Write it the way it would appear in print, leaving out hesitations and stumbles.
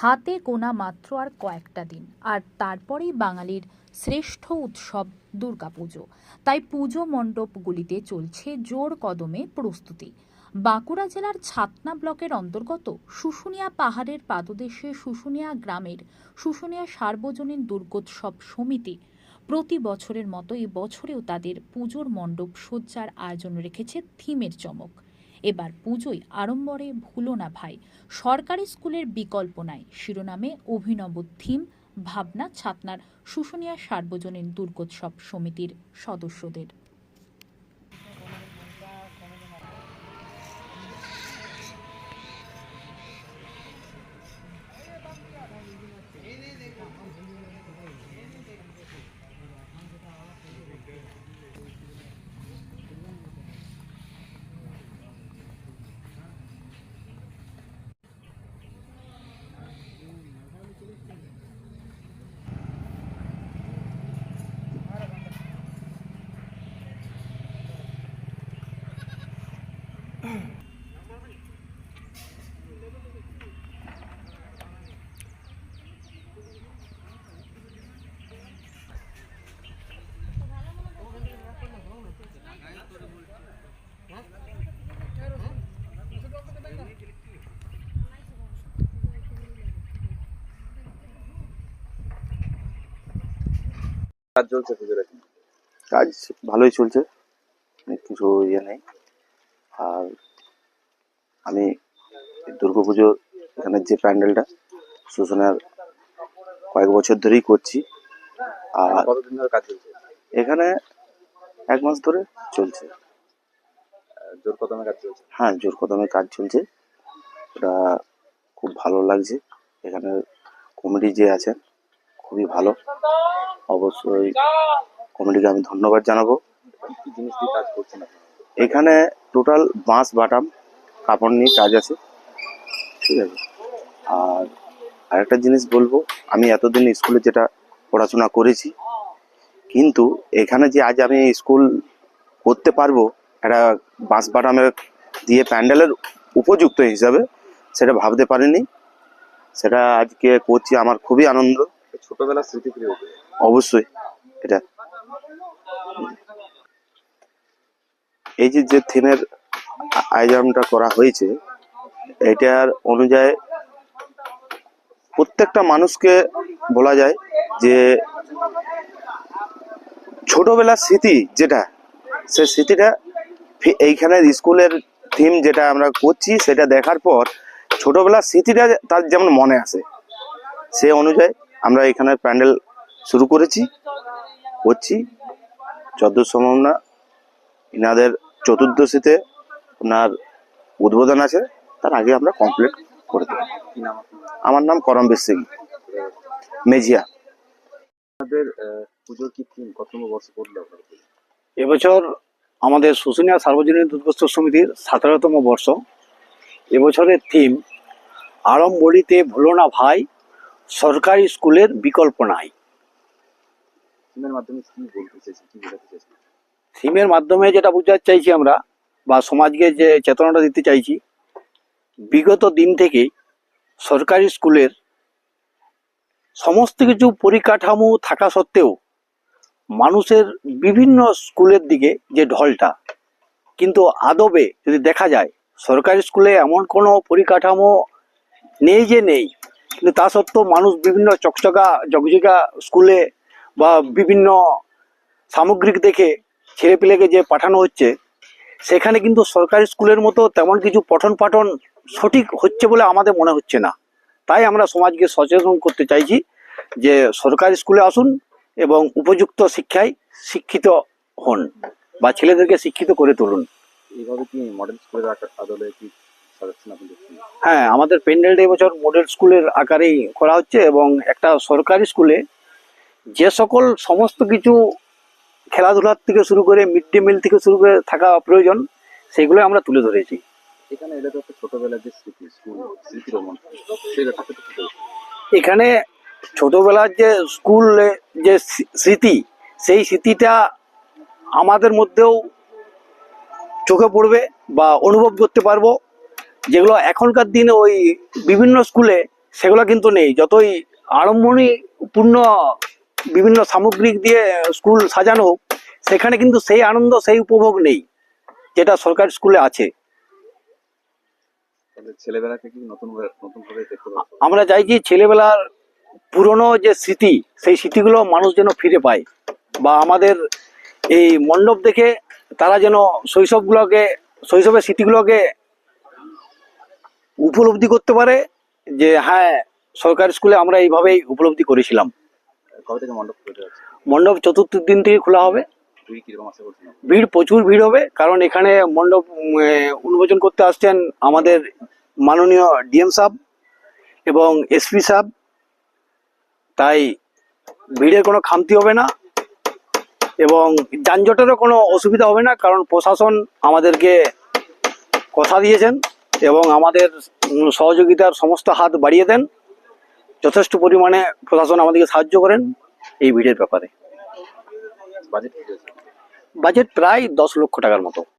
হাতে গোনা মাত্র আর কয়েকটা দিন, আর তারপরেই বাঙালির শ্রেষ্ঠ উৎসব দুর্গাপুজো। তাই পুজো মণ্ডপগুলিতে চলছে জোর কদমে প্রস্তুতি। বাঁকুড়া জেলার ছাতনা ব্লকের অন্তর্গত শুশুনিয়া পাহাড়ের পাদদেশে শুশুনিয়া গ্রামের শুশুনিয়া সার্বজনীন দুর্গোৎসব সমিতি প্রতি বছরের মতো এবছরেও তাদের পুজোর মণ্ডপ সজ্জার আয়োজন রেখেছে থিমের চমক। এবার পুজোয় আড়ম্বরে ভুলো না ভাই, সরকারি স্কুলের বিকল্প নাই শিরোনামে অভিনব থিম ভাবনা ছাতনার শুশুনিয়া সার্বজনীন দুর্গোৎসব সমিতির সদস্যদের। কাজ চলছে পুজোর এখন? কাজ ভালোই চলছে, কিছু ইয়ে নেই। আর আমি দুর্গাপুজোর এখানে যে প্যান্ডেলটা শুশুনিয়ার কয়েক বছর ধরেই করছি। আর কতদিন ধরে কাজ চলছে এখানে 1 মাস ধরে চলছে। জোর কদমে কাজ চলছে? হ্যাঁ, জোর কদমে কাজ চলছে। এটা খুব ভালো লাগছে। এখানে কমিটি যে আছেন খুবই ভালো, অবশ্যই কমিটিকে আমি ধন্যবাদ জানাবো। কি জিনিস দিয়ে কাজ করছেন আপনি? এখানে টোটাল বাঁশ বাটাম কাপড় নিয়ে কাজ আছে, ঠিক আছে। আর আরেকটা জিনিস বলবো, আমি এতদিন স্কুলে যেটা পড়াশোনা করেছি, কিন্তু এখানে যে আজ আমি স্কুল করতে পারবো একটা বাঁশ বাটামের দিয়ে প্যান্ডেলের উপযুক্ত হিসাবে, সেটা ভাবতে পারিনি। সেটা আজকে করছি, আমার খুবই আনন্দ। ছোটবেলার স্মৃতি ফিরে উঠবে অবশ্যই। এটা এই যে থিমের আয়োজনটা করা হয়েছে, এটার অনুযায়ী প্রত্যেকটা মানুষকে বলা যায় যে ছোটবেলার স্মৃতি যেটা, সেই স্মৃতিটা এইখানে স্কুলের থিম যেটা আমরা করছি, সেটা দেখার পর ছোটবেলার স্মৃতিটা তার যেমন মনে আসে, সে অনুযায়ী আমরা এখানে প্যান্ডেল শুরু করছি। যতদূর সম্ভব না, ইনাদের চতুর্দশীতে ওনার উদ্বোধন আছে, তার আগে আমরা কমপ্লিট করে দেবো। কি নাম আপনার? আমার নাম করমবীর সিং, মেজিয়া। আপনাদের পুজোর কি থিম? কত নম্বর বর্ষ পড়লো আপনার? এবছর আমাদের শুশুনিয়া সার্বজনীন দুর্গোৎসব সমিতির 17তম বর্ষ। এবছরের থিম আড়ম্বরিতে ভুলো না ভাই, সরকারি স্কুলের বিকল্প নাই। থিমের মাধ্যমে কি বলতে চাইছেন, কি বোঝাতে চাইছেন? থিমের মাধ্যমে যেটা বোঝাতে চাইছি আমরা, বা সমাজকে যে চেতনাটা দিতে চাইছি, বিগত দিন থেকে সরকারি স্কুলের সমস্ত কিছু পরিকাঠামো থাকা সত্ত্বেও মানুষের বিভিন্ন স্কুলের দিকে যে ঢলটা, কিন্তু আদবে যদি দেখা যায় সরকারি স্কুলে এমন কোনো পরিকাঠামো নেই যে নেই, কিন্তু তা সত্ত্বেও মানুষ বিভিন্ন চকচকা জগজিকা স্কুলে বা বিভিন্ন সামগ্রিক দেখে ছেলেপিলেকে যে পাঠানো হচ্ছে, সেখানে কিন্তু সরকারি স্কুলের মতো তেমন কিছু পঠন পাঠন সঠিক হচ্ছে বলে আমাদের মনে হচ্ছে না। তাই আমরা সমাজকে সচেতন করতে চাইছি যে সরকারি স্কুলে আসুন এবং উপযুক্ত শিক্ষায় শিক্ষিত হন বা ছেলেদেরকে শিক্ষিত করে তুলুন। এইভাবে কি মডেল স্কুলের আদলে কি সাজাচ্ছেন আপনি? হ্যাঁ, আমাদের প্যান্ডেলটা এবছর মডেল স্কুলের আকারেই করা হচ্ছে এবং একটা সরকারি স্কুলে যে সকল সমস্ত কিছু খেলাধুলার থেকে শুরু করে মিড ডে মিল থেকে শুরু করে থাকা প্রয়োজন, সেগুলো আমরা তুলে ধরেছি। এখানে এলে তো ছোটবেলার যে স্মৃতি, স্কুল স্মৃতি রোমন, সেই ব্যাপারটা তো ফুটে ওঠে। এখানে ছোটবেলার যে স্কুলে যে স্মৃতি, সেই স্মৃতিটা আমাদের মধ্যেও চোখে পড়বে বা অনুভব করতে পারবো, যেগুলো এখনকার দিনে ওই বিভিন্ন স্কুলে সেগুলো কিন্তু নেই। যতই আড়ম্বরপূর্ণ বিভিন্ন সামগ্রিক দিয়ে স্কুল সাজানো হোক, সেখানে কিন্তু সেই আনন্দ, সেই উপভোগ নেই যেটা সরকারি স্কুলে আছে। তাহলে ছেলেবেলাকে কি নতুন করে দেখতে পাচ্ছ? আমরা চাইছি ছেলেবেলার পুরনো যে স্মৃতি, সেই স্মৃতিগুলো মানুষ যেন ফিরে পায়, বা আমাদের এই মণ্ডপ দেখে তারা যেন শৈশবের স্মৃতিগুলোকে উপলব্ধি করতে পারে যে হ্যাঁ, সরকারি স্কুলে আমরা এইভাবেই উপলব্ধি করেছিলাম। কবে থেকে মণ্ডপ তৈরি হচ্ছে? মণ্ডপ চতুর্থ দিন থেকে খোলা হবে। তুই কিরকম আশা করছিলাম? প্রচুর ভিড় হবে, কারণ এখানে মণ্ডপ উন্মোচন করতে আসছেন আমাদের মাননীয় ডিএম সাহেব এবং এসপি সাহেব। তাই ভিড়ের কোনো খামতি হবে না এবং যানজটেরও কোনো অসুবিধা হবে না, কারণ প্রশাসন আমাদেরকে কথা দিয়েছেন এবং আমাদের সহযোগিতার সমস্ত হাত বাড়িয়ে দেন। যথেষ্ট পরিমাণে প্রশাসন আমাদেরকে সাহায্য করেন এই ভিড়ের ব্যাপারে। বাজেট কি হয়েছে? বাজেট প্রায় 10 লক্ষ টাকার মতো।